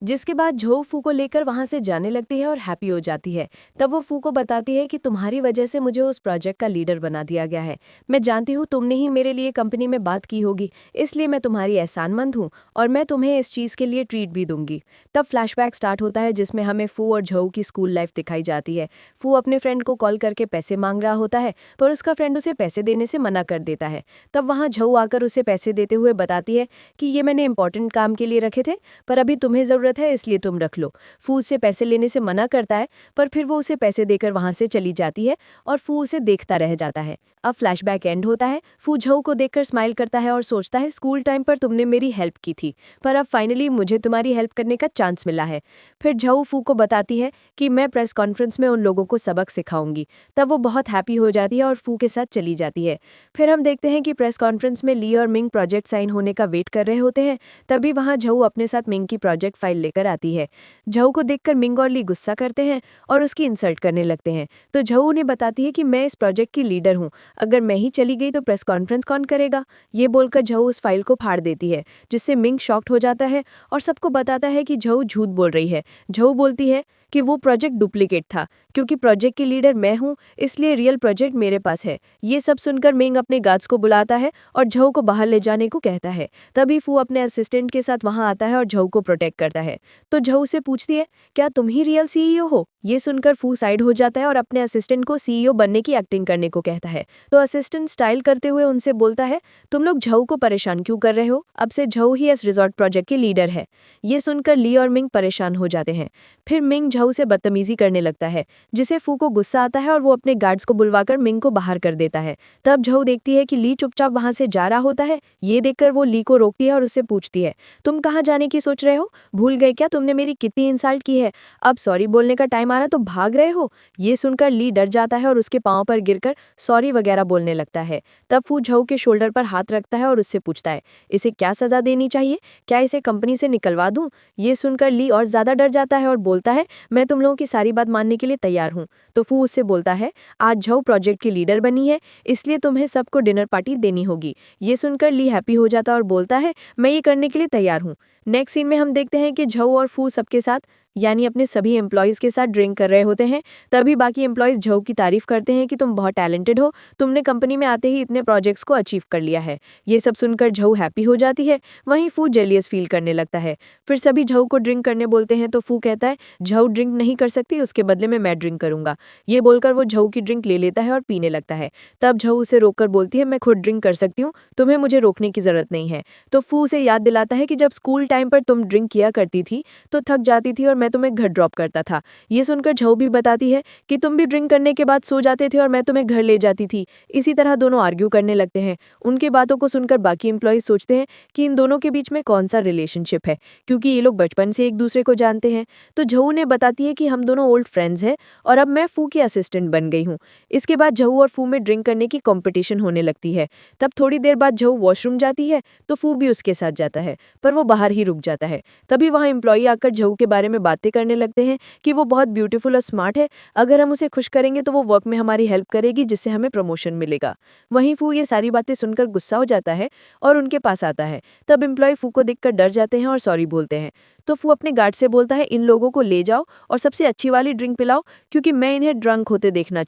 जिसके बाद झो फू को लेकर वहां से जाने लगती है और हैप्पी हो जाती है। तब वो फू को बताती है कि तुम्हारी वजह से मुझे उस प्रोजेक्ट का लीडर बना दिया गया है। मैं जानती हूँ तुमने ही मेरे लिए कंपनी में बात की होगी, इसलिए मैं तुम्हारी एहसानमंद हूँ और मैं तुम्हें इस चीज़ के लिए ट्रीट भी दूंगी। तब फ्लैशबैक स्टार्ट होता है जिसमें हमें फू और झो की स्कूल लाइफ दिखाई जाती है। फू अपने फ्रेंड को कॉल करके पैसे मांग रहा होता है, पर उसका फ्रेंड उसे पैसे देने से मना कर देता है। तब वहाँ झो आकर उसे पैसे देते हुए बताती है कि ये मैंने इंपॉर्टेंट काम के लिए रखे थे, पर अभी तुम्हें ज़रूरत है इसलिए तुम रख लो। फू उससे पैसे लेने से मना करता है, पर फिर वो उसे पैसे देकर वहां से चली जाती है और फू उसे देखता रह जाता है। अब फ्लैशबैक एंड होता है। फू झो को देखकर स्माइल करता है और सोचता है स्कूल टाइम पर तुमने मेरी हेल्प की थी, पर अब फाइनली मुझे तुम्हारी हेल्प करने का चांस मिला है। फिर झो फू को बताती है कि मैं प्रेस कॉन्फ्रेंस में उन लोगों को सबक सिखाऊंगी। तब वो बहुत हैप्पी हो जाती है और फू के साथ चली जाती है। फिर हम देखते हैं कि प्रेस कॉन्फ्रेंस में ली और मिंग प्रोजेक्ट साइन होने का वेट कर रहे होते हैं। तभी वहां झो अपने साथ मिंग की प्रोजेक्ट फाइल लेकर आती है। झो को देखकर मिंग और ली गुस्सा करते हैं और उसकी इंसल्ट करने लगते हैं। तो झो उन्हें बताती है कि मैं इस प्रोजेक्ट की लीडर हूँ, अगर मैं ही चली गई तो प्रेस कॉन्फ्रेंस कौन करेगा। ये बोलकर झो उस फाइल को फाड़ देती है, जिससे मिंग शॉक्ड हो जाता है और सबको बताता है कि झो झूठ बोल रही है। झो बोलती है कि वो प्रोजेक्ट डुप्लीकेट था, क्योंकि प्रोजेक्ट की लीडर मैं हूँ, इसलिए रियल प्रोजेक्ट मेरे पास है। ये सब सुनकर मिंग अपने गार्ड्स को बुलाता है और झो को बाहर ले जाने को कहता है। तभी फू अपने असिस्टेंट के साथ वहां आता है और झो को प्रोटेक्ट करता है। तो झो से पूछती है, क्या तुम ही रियल सीईओ हो? ये सुनकर फू साइड हो जाता है और अपने असिस्टेंट को सीईओ बनने की एक्टिंग करने को कहता है। तो असिस्टेंट स्टाइल करते हुए उनसे बोलता है, तुम लोग झो को परेशान क्यों कर रहे हो? अब से झो ही इस रिजॉर्ट प्रोजेक्ट की लीडर है। ये सुनकर ली और मिंग परेशान हो जाते हैं। फिर मिंग झो से बदतमीजी करने लगता है, जिसे फू को गुस्सा आता है और वो अपने गार्ड्स को बुलवाकर मिंग को बाहर कर देता है। तब झो देखती है कि ली चुपचाप वहां से जा रहा होता है। ये देखकर वो ली को रोकती है और उससे पूछती है, तुम कहाँ जाने की सोच रहे हो? भूल गए क्या तुमने मेरी कितनी इंसल्ट की है? अब सॉरी बोलने का टाइम आ रहा तो भाग रहे हो? ये सुनकर ली डर जाता है और उसके पांव पर गिरकर सॉरी वगैरह बोलने लगता है। तब फू झो के शोल्डर पर हाथ रखता है और उससे पूछता है, इसे क्या सजा देनी चाहिए? क्या इसे कंपनी से निकलवा दूं? ये सुनकर ली और ज्यादा डर जाता है और बोलता है, मैं तुम लोगों की सारी बात मानने के लिए तैयार हूँ। तो फू उससे बोलता है, आज झो प्रोजेक्ट की लीडर बनी है, इसलिए तुम्हें सबको डिनर पार्टी देनी होगी। ये सुनकर ली हैप्पी हो जाता है और बोलता है, मैं ये करने के लिए तैयार हूँ। नेक्स्ट सीन में हम देखते हैं कि झो और फू सबके साथ यानी अपने सभी एम्प्लॉयज़ के साथ ड्रिंक कर रहे होते हैं। तभी बाकी एम्प्लॉयज़ झो की तारीफ करते हैं कि तुम बहुत टैलेंटेड हो, तुमने कंपनी में आते ही इतने प्रोजेक्ट्स को अचीव कर लिया है। ये सब सुनकर झो हैप्पी हो जाती है, वहीं फू जेलियस फील करने लगता है। फिर सभी झो को ड्रिंक करने बोलते हैं तो फू कहता है, झो ड्रिंक नहीं कर सकती, उसके बदले में मैं ड्रिंक करूंगा। ये बोलकर वो झो की ड्रिंक ले लेता है और पीने लगता है। तब झो उसे रोककर बोलती है, मैं खुद ड्रिंक कर सकती हूँ, तुम्हें मुझे रोकने की जरूरत नहीं है। तो फू उसे याद दिलाता है कि जब स्कूल टाइम पर तुम ड्रिंक किया करती थी तो थक जाती थी और मैं तुम्हें घर ड्रॉप करता था। ये सुनकर झो भी बताती है कि तुम भी ड्रिंक करने के बाद सो जाते थे और मैं तुम्हें घर ले जाती थी। इसी तरह दोनों आर्ग्यू करने लगते हैं। उनकी बातों को सुनकर बाकी एम्प्लॉयज सोचते हैं कि इन दोनों के बीच में कौन सा रिलेशनशिप है, क्योंकि ये लोग बचपन से एक दूसरे को जानते हैं। तो झो उन्हें बताती है कि हम दोनों ओल्ड फ्रेंड्स हैं और अब मैं फू की असिस्टेंट बन गई हूँ। इसके बाद झो और फू में ड्रिंक करने की कॉम्पिटिशन होने लगती है। तब थोड़ी देर बाद झो वॉशरूम जाती है तो फू भी उसके साथ जाता है, पर वो बाहर ही रुक जाता है। तभी वहाँ एम्प्लॉय आकर झो के बारे में बातें करने लगते हैं कि वो बहुत ब्यूटीफुल और स्मार्ट है, अगर हम उसे खुश करेंगे तो वो वर्क में हमारी हेल्प करेगी, जिससे हमें प्रमोशन मिलेगा। वहीं फू ये सारी बातें सुनकर गुस्सा हो जाता है और उनके पास आता है। तब एम्प्लॉय फू को देखकर डर जाते हैं और सॉरी बोलते हैं। तो फू अपने गार्ड से बोलता है, इन लोगों को ले जाओ और सबसे अच्छी वाली ड्रिंक पिलाओ, क्योंकि मैं इन्हें ड्रंक होते देखना